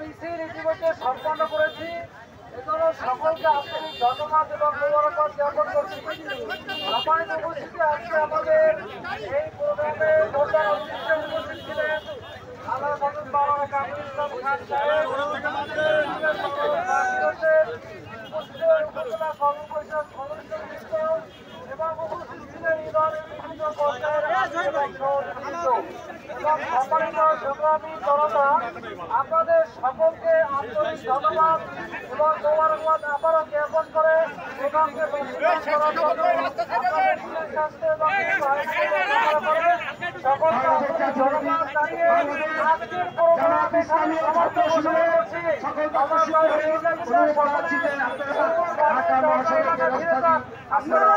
মিছিল ইতিমধ্যে সম্পন্ন করেছি। এজন্য সকলকে আন্তরিক ধন্যবাদ এবং মোবারকবাদ জ্ঞাপন করছি। সম্মানিত উপস্থিতি, আজকে আমাদের এই প্রোগ্রামে প্রধান অতিথি উপস্থিত ছিলেন আমার মদন বাংলা কামরুল ইসলাম খান সাহেব, উপজেলা কর্মপরিষদ সদস্য এবং উপস্থিত ছিলেন ইউনিয়নের বিভিন্ন পর্যায়ের এবং সম্মানিত সংগ্রামী জনতা, আপনাদের সকলকে আন্তরিক ধন্যবাদ এবং মোবারকবাদ আবারও জ্ঞাপন করে প্রোগ্রামকে সকলকে ধন্যবাদ জানিয়ে আজকের প্রোগ্রামে সমাপ্ত ঘোষণা করছি। আপনারা